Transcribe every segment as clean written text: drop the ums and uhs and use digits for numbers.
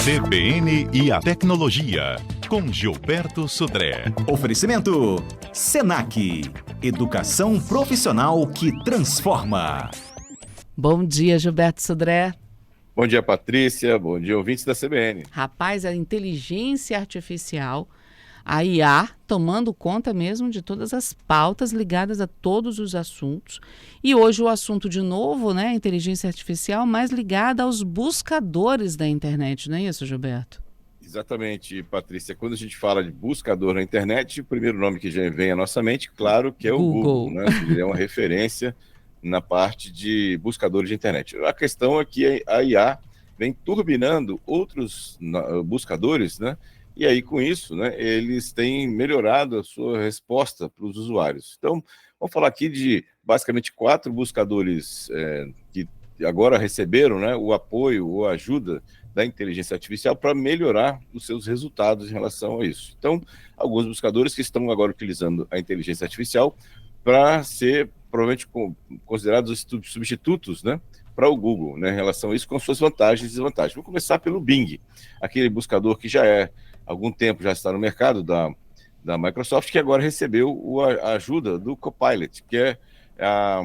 CBN e a Tecnologia, com Gilberto Sudré. Oferecimento Senac, educação profissional que transforma. Bom dia, Gilberto Sudré. Bom dia, Patrícia. Bom dia, ouvintes da CBN. Rapaz, a inteligência artificial, a IA, tomando conta mesmo de todas as pautas ligadas a todos os assuntos. E hoje o assunto de novo, né, inteligência artificial, mais ligada aos buscadores da internet, não é isso, Gilberto? Exatamente, Patrícia. Quando a gente fala de buscador na internet, o primeiro nome que já vem à nossa mente, claro, que é o Google, né? Ele é uma referência na parte de buscadores de internet. A questão é que a IA vem turbinando outros buscadores, né? E aí, com isso, né, eles têm melhorado a sua resposta para os usuários. Então, vamos falar aqui de, basicamente, 4 buscadores que agora receberam, né, o apoio ou a ajuda da inteligência artificial para melhorar os seus resultados em relação a isso. Então, alguns buscadores que estão agora utilizando a inteligência artificial para ser, provavelmente, considerados substitutos, né, para o Google, né, em relação a isso, com suas vantagens e desvantagens. Vou começar pelo Bing, aquele buscador que já algum tempo já está no mercado da Microsoft, que agora recebeu a ajuda do Copilot, que é a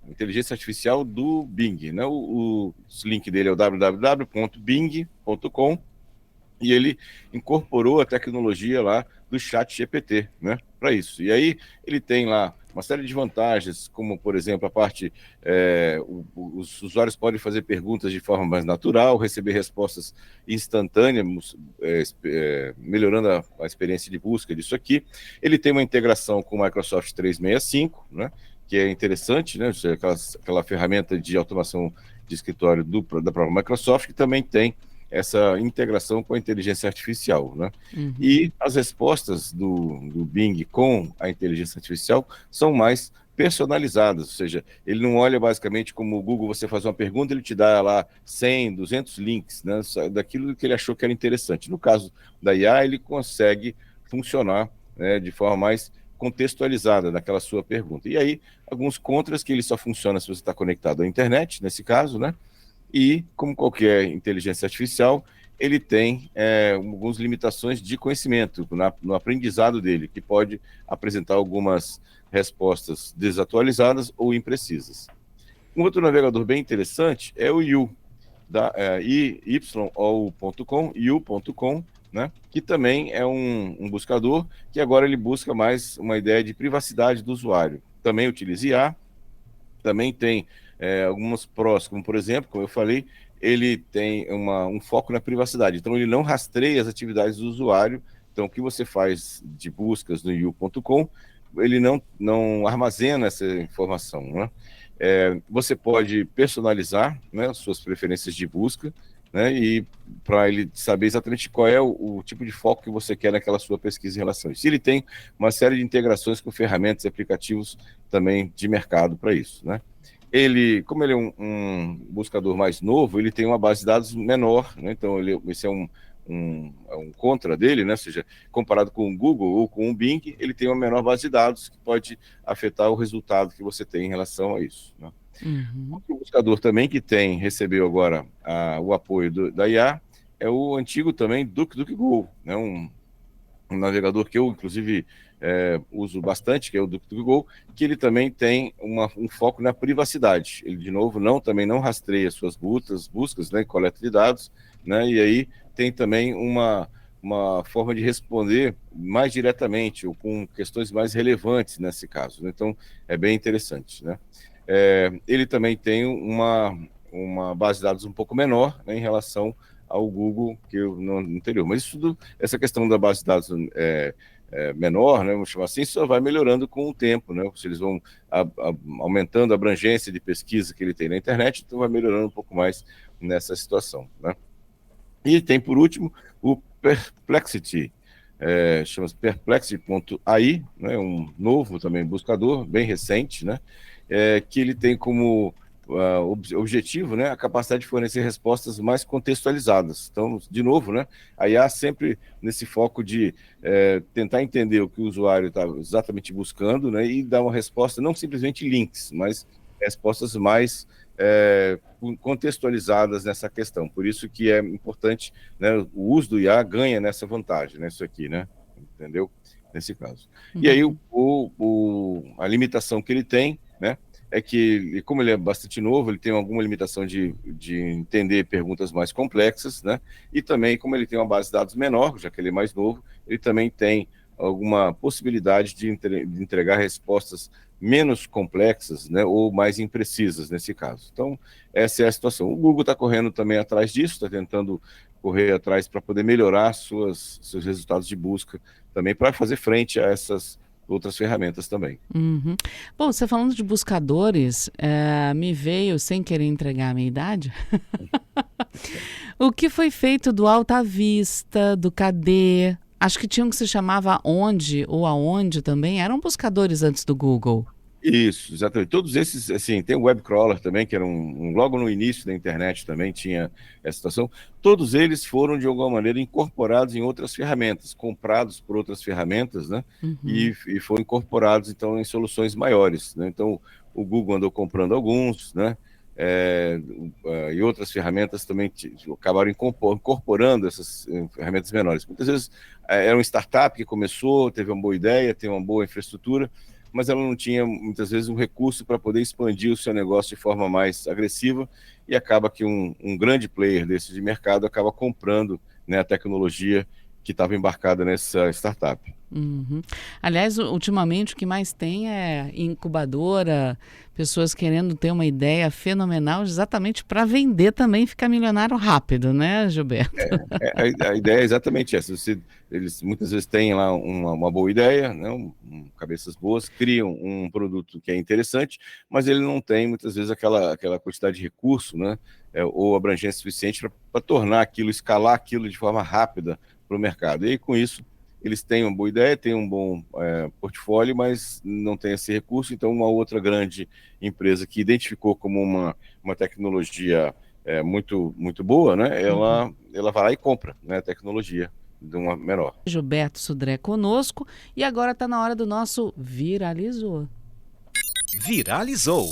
inteligência artificial do Bing, né? O link dele é o www.bing.com e ele incorporou a tecnologia lá do ChatGPT, né, para isso. E aí ele tem lá uma série de vantagens, como, por exemplo, a parte, os usuários podem fazer perguntas de forma mais natural, receber respostas instantâneas, melhorando a experiência de busca disso aqui. Ele tem uma integração com o Microsoft 365, né, que é interessante, né, aquela ferramenta de automação de escritório da própria Microsoft, que também tem essa integração com a inteligência artificial, né? Uhum. E as respostas do Bing com a inteligência artificial são mais personalizadas, ou seja, ele não olha basicamente como o Google, você faz uma pergunta, ele te dá lá 100, 200 links, né, daquilo que ele achou que era interessante. No caso da IA, ele consegue funcionar, né, de forma mais contextualizada naquela sua pergunta. E aí, alguns contras que ele só funciona se você está conectado à internet, nesse caso, né? E, como qualquer inteligência artificial, ele tem algumas limitações de conhecimento no aprendizado dele, que pode apresentar algumas respostas desatualizadas ou imprecisas. Um outro navegador bem interessante é o You, da yu.com, né, que também é um buscador que agora ele busca mais uma ideia de privacidade do usuário. Também utiliza IA, também tem algumas prós, como por exemplo, como eu falei, ele tem um foco na privacidade, então ele não rastreia as atividades do usuário. Então o que você faz de buscas no you.com, ele não armazena essa informação, né? Você pode personalizar, né, as suas preferências de busca, né, e para ele saber exatamente qual é o tipo de foco que você quer naquela sua pesquisa em relação a isso. Ele tem uma série de integrações com ferramentas e aplicativos também de mercado para isso, né? Como ele é um buscador mais novo, ele tem uma base de dados menor, né? Então esse é um contra dele, né? Ou seja, comparado com o Google ou com o Bing, ele tem uma menor base de dados que pode afetar o resultado que você tem em relação a isso, né? Uhum. Outro buscador também que recebeu agora o apoio da IA é o antigo também DuckDuckGo, né? Um navegador que eu, inclusive, uso bastante, que é o DuckDuckGo, que ele também tem um foco na privacidade. Ele, de novo, também não rastreia suas buscas, né, coleta de dados, né, e aí tem também uma forma de responder mais diretamente ou com questões mais relevantes nesse caso, né? Então, é bem interessante, né? Ele também tem uma base de dados um pouco menor, né, em relação ao Google que no anterior. Mas essa questão da base de dados menor, né, vamos chamar assim, só vai melhorando com o tempo, né? Se eles vão aumentando a abrangência de pesquisa que ele tem na internet, então vai melhorando um pouco mais nessa situação, né? E tem, por último, o Perplexity, chama-se Perplexity.ai, né, um novo também buscador, bem recente, né, que ele tem como objetivo, né, a capacidade de fornecer respostas mais contextualizadas. Então, de novo, né, a IA sempre nesse foco de tentar entender o que o usuário está exatamente buscando, né, e dar uma resposta, não simplesmente links, mas respostas mais contextualizadas nessa questão. Por isso que é importante, né, o uso do IA ganha nessa vantagem, né, isso aqui, né? Entendeu? Nesse caso. E aí a limitação que ele tem, né, é que, como ele é bastante novo, ele tem alguma limitação de entender perguntas mais complexas, né? E também, como ele tem uma base de dados menor, já que ele é mais novo, ele também tem alguma possibilidade de entregar respostas menos complexas, né, ou mais imprecisas nesse caso. Então, essa é a situação. O Google está correndo também atrás disso, está tentando correr atrás para poder melhorar seus resultados de busca também, para fazer frente a essas outras ferramentas também. Uhum. Bom, você falando de buscadores, me veio, sem querer entregar a minha idade, o que foi feito do Alta Vista, do Cadê? Acho que tinha um que se chamava Onde ou Aonde também, eram buscadores antes do Google. Isso, exatamente. Todos esses, assim, tem o Webcrawler também, que era logo no início da internet também tinha essa situação. Todos eles foram, de alguma maneira, incorporados em outras ferramentas, comprados por outras ferramentas, né? E foram incorporados, então, em soluções maiores, né? Então, o Google andou comprando alguns, né? E outras ferramentas também acabaram incorporando essas ferramentas menores. Muitas vezes era uma startup que começou, teve uma boa ideia, tem uma boa infraestrutura, mas ela não tinha, muitas vezes, um recurso para poder expandir o seu negócio de forma mais agressiva, e acaba que um grande player desse de mercado acaba comprando, né, a tecnologia que estava embarcada nessa startup. Uhum. Aliás, ultimamente o que mais tem é incubadora, pessoas querendo ter uma ideia fenomenal exatamente para vender também e ficar milionário rápido, né, Gilberto? A ideia é exatamente essa. Eles muitas vezes têm lá uma boa ideia, né, cabeças boas, criam um produto que é interessante, mas ele não tem muitas vezes aquela quantidade de recurso, né, ou abrangência suficiente para tornar aquilo, escalar aquilo de forma rápida para o mercado. E aí, com isso, eles têm uma boa ideia, têm um bom portfólio, mas não tem esse recurso. Então, uma outra grande empresa que identificou como uma tecnologia muito, muito boa, né, ela vai lá e compra, né, a tecnologia de uma menor. Gilberto Sudré conosco, e agora está na hora do nosso Viralizou. Viralizou.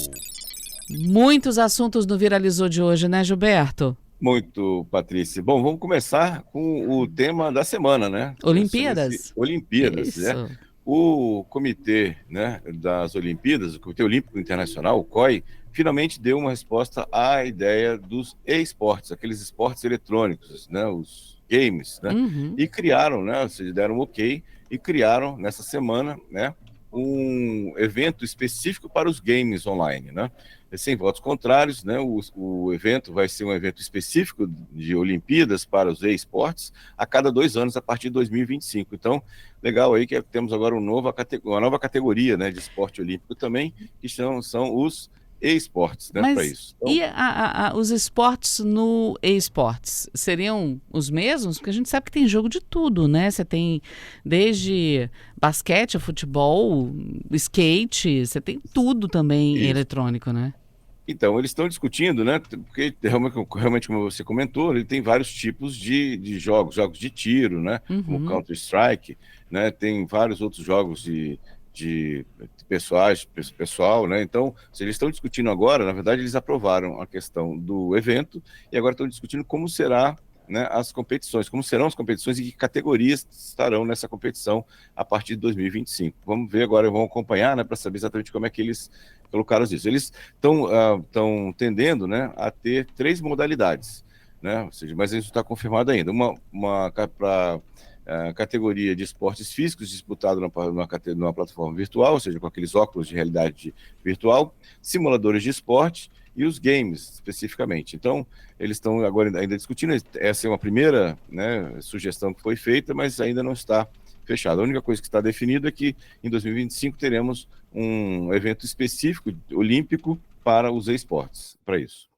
Muitos assuntos no Viralizou de hoje, né, Gilberto? Muito, Patrícia. Bom, vamos começar com o tema da semana, né? Olimpíadas. Olimpíadas, Isso. né? O comitê, né, das Olimpíadas, o Comitê Olímpico Internacional, o COI, finalmente deu uma resposta à ideia dos e-esportes, aqueles esportes eletrônicos, né, os games, né? E criaram, né, vocês deram um ok, e criaram nessa semana, né, um evento específico para os games online, né? Sem votos contrários, né? O evento vai ser um evento específico de Olimpíadas para os e-esportes a cada 2 anos, a partir de 2025. Então, legal aí que temos agora uma nova categoria, né, de esporte olímpico também, que são os e-esportes, né, para isso. Então, e os esportes no e-esportes seriam os mesmos? Porque a gente sabe que tem jogo de tudo, né? Você tem desde basquete, futebol, skate, você tem tudo também eletrônico, né? então, eles estão discutindo, né? Porque realmente, como você comentou, ele tem vários tipos de jogos de tiro, né? Como Counter-Strike, né? Tem vários outros jogos de pessoal, né? Então, se eles estão discutindo agora, na verdade, eles aprovaram a questão do evento e agora estão discutindo como será, né, as competições, como serão as competições e que categorias estarão nessa competição a partir de 2025. Vamos ver agora, vamos acompanhar, né, para saber exatamente como é que eles colocaram isso. Eles estão tendendo, né, a ter 3 modalidades, né, ou seja, mas isso está confirmado ainda. Uma para categoria de esportes físicos disputado numa plataforma virtual, ou seja, com aqueles óculos de realidade virtual, simuladores de esporte e os games, especificamente. Então, eles estão agora ainda discutindo, essa é uma primeira, né, sugestão que foi feita, mas ainda não está fechada. A única coisa que está definida é que em 2025 teremos um evento específico olímpico para os esportes, para isso.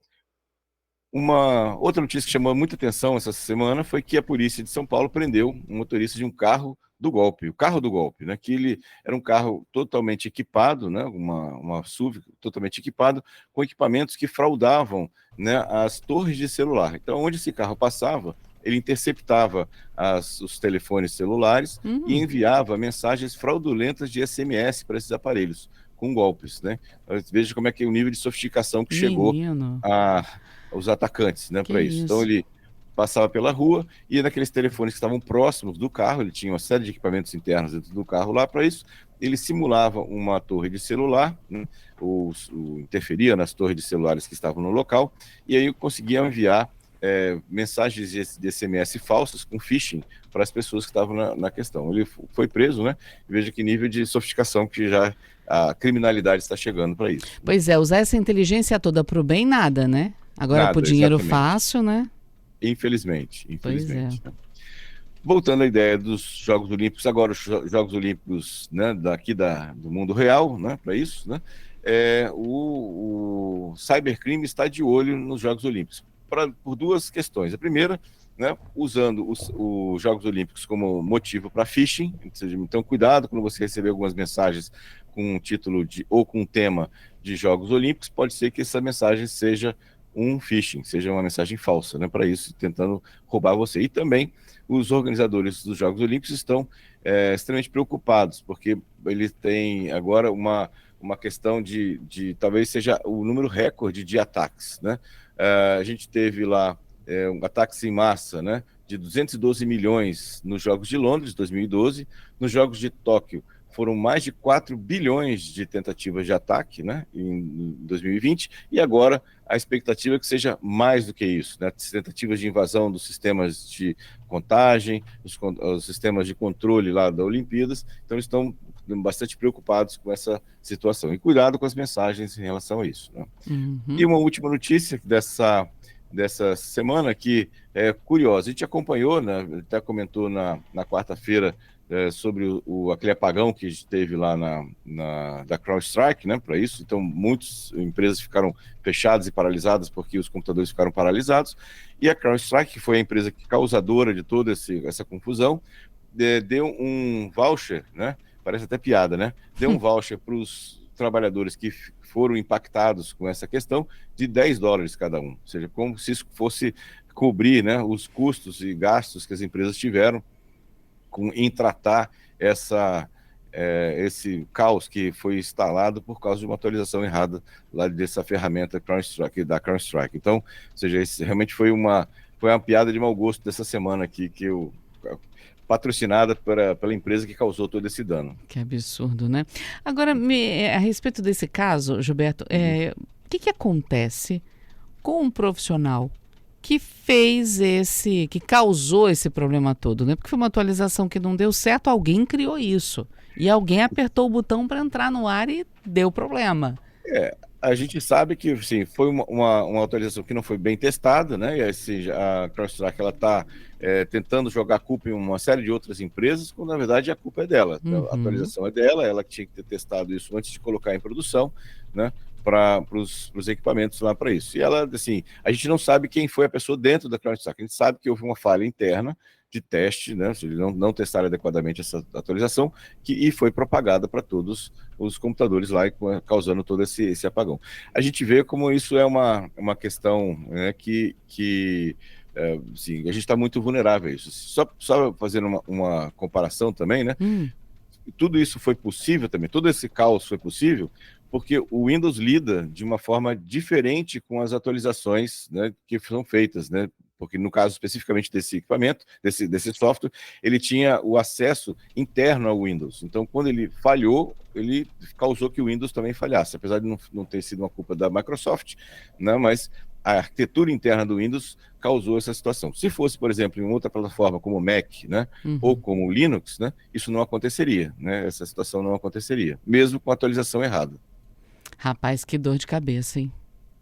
Uma outra notícia que chamou muita atenção essa semana foi que a polícia de São Paulo prendeu um motorista de um carro do golpe, o carro do golpe, né? Que ele era um carro totalmente equipado, né? Uma SUV totalmente equipado, com equipamentos que fraudavam, né, as torres de celular. Então, onde esse carro passava, ele interceptava os telefones celulares e enviava mensagens fraudulentas de SMS para esses aparelhos, com golpes, né? Veja como é que é o nível de sofisticação que chegou Menino, os atacantes, né, que para isso. Então isso? ele passava pela rua e naqueles telefones que estavam próximos do carro, ele tinha uma série de equipamentos internos dentro do carro lá para isso, ele simulava uma torre de celular, né, interferia nas torres de celulares que estavam no local, e aí conseguia enviar mensagens de SMS falsas com phishing para as pessoas que estavam na questão. Ele foi preso, né? E veja que nível de sofisticação que já a criminalidade está chegando para isso. Pois é, usar essa inteligência toda para o bem, nada, né? Agora Nada, pro dinheiro exatamente. fácil, né? Infelizmente. Pois é. Né? Voltando à ideia dos Jogos Olímpicos, agora os Jogos Olímpicos, né, do mundo real, né, para isso, né, o cybercrime está de olho nos Jogos Olímpicos, por duas questões. A primeira, né, usando os Jogos Olímpicos como motivo para phishing, então cuidado quando você receber algumas mensagens com um título ou com um tema de Jogos Olímpicos, pode ser que essa mensagem seja um phishing, seja uma mensagem falsa, né, para isso, tentando roubar você. E também os organizadores dos Jogos Olímpicos estão extremamente preocupados, porque eles têm agora uma questão de talvez seja o número recorde de ataques, né? A gente teve lá ataques em massa, né, de 212 milhões nos Jogos de Londres, 2012, nos Jogos de Tóquio foram mais de 4 bilhões de tentativas de ataque, né, em 2020, e agora a expectativa é que seja mais do que isso, né, tentativas de invasão dos sistemas de contagem, os sistemas de controle lá da Olimpíadas, então eles estão bastante preocupados com essa situação. E cuidado com as mensagens em relação a isso, né? Uhum. E uma última notícia dessa semana que é curiosa. A gente acompanhou, né, até comentou na quarta-feira sobre aquele apagão que teve lá da CrowdStrike, né, para isso. Então, muitas empresas ficaram fechadas e paralisadas porque os computadores ficaram paralisados. E a CrowdStrike, que foi a empresa causadora de toda essa confusão, deu um voucher, né? Parece até piada, né? Deu um voucher para os trabalhadores que foram impactados com essa questão de $10 cada um. Ou seja, como se isso fosse cobrir, né, os custos e gastos que as empresas tiveram em tratar esse caos que foi instalado por causa de uma atualização errada lá dessa ferramenta da CrowdStrike. Então, ou seja, realmente foi uma piada de mau gosto dessa semana aqui, patrocinada pela empresa que causou todo esse dano. Que absurdo, né? Agora, a respeito desse caso, Gilberto, o que acontece com um profissional que que causou esse problema todo, né? Porque foi uma atualização que não deu certo, alguém criou isso. E alguém apertou o botão para entrar no ar e deu problema. A gente sabe que, sim, foi uma atualização que não foi bem testada, né? E assim, a CrowdStrike está tentando jogar a culpa em uma série de outras empresas, quando na verdade a culpa é dela. Então, a atualização é dela, ela que tinha que ter testado isso antes de colocar em produção, né? Para os equipamentos lá para isso. E ela, assim, a gente não sabe quem foi a pessoa dentro da CrowdStrike, a gente sabe que houve uma falha interna de teste, né? Eles não testaram adequadamente essa atualização e foi propagada para todos os computadores lá, causando todo esse apagão. A gente vê como isso é uma questão, né, que sim, a gente está muito vulnerável a isso. Só fazendo uma comparação também, né? Tudo isso foi possível também, todo esse caos foi possível porque o Windows lida de uma forma diferente com as atualizações, né, que são feitas, né? Porque no caso especificamente desse equipamento, desse software, ele tinha o acesso interno ao Windows. Então, quando ele falhou, ele causou que o Windows também falhasse, apesar de não ter sido uma culpa da Microsoft, né, mas a arquitetura interna do Windows causou essa situação. Se fosse, por exemplo, em outra plataforma como o Mac, né, ou como o Linux, né, isso não aconteceria, né, essa situação não aconteceria, mesmo com a atualização errada. Rapaz, que dor de cabeça, hein?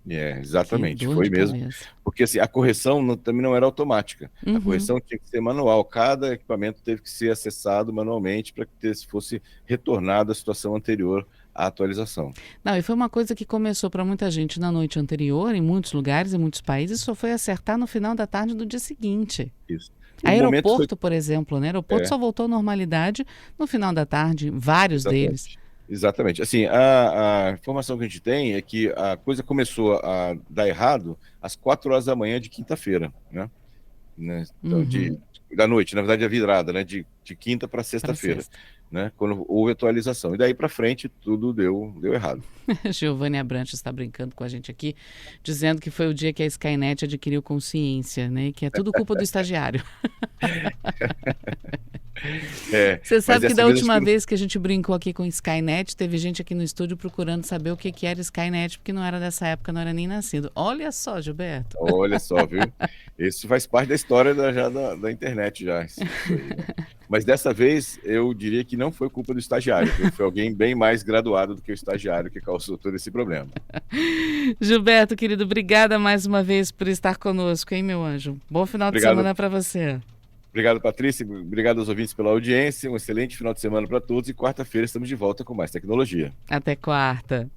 Exatamente, foi mesmo. Cabeça. Porque assim, a correção também não era automática. A correção tinha que ser manual. Cada equipamento teve que ser acessado manualmente para que fosse retornada a situação anterior à atualização. Não, e foi uma coisa que começou para muita gente na noite anterior, em muitos lugares, em muitos países, só foi acertar no final da tarde do dia seguinte. Isso. Aeroporto, por exemplo, né? Aeroporto só voltou à normalidade no final da tarde, vários deles. Exatamente. Assim, a informação que a gente tem é que a coisa começou a dar errado às 4 horas da manhã de quinta-feira, né? Então, da noite, na verdade, a virada, né? De quinta para sexta-feira. né, quando houve atualização. E daí para frente tudo deu errado. Giovanni Abrantes está brincando com a gente aqui, dizendo que foi o dia que a Skynet adquiriu consciência, né? Que é tudo culpa do estagiário. Você sabe que da última vez que a gente brincou aqui com Skynet, teve gente aqui no estúdio procurando saber o que era Skynet, porque não era dessa época, não era nem nascido. Olha só, Gilberto. Olha só, viu? Isso faz parte da história da internet já. Isso aí, né? Mas dessa vez eu diria que não foi culpa do estagiário, viu? Foi alguém bem mais graduado do que o estagiário que causou todo esse problema. Gilberto, querido, obrigada mais uma vez por estar conosco, hein, meu anjo? Bom final de semana para você. Obrigado, Patrícia. Obrigado aos ouvintes pela audiência. Um excelente final de semana para todos. E quarta-feira estamos de volta com mais tecnologia. Até quarta.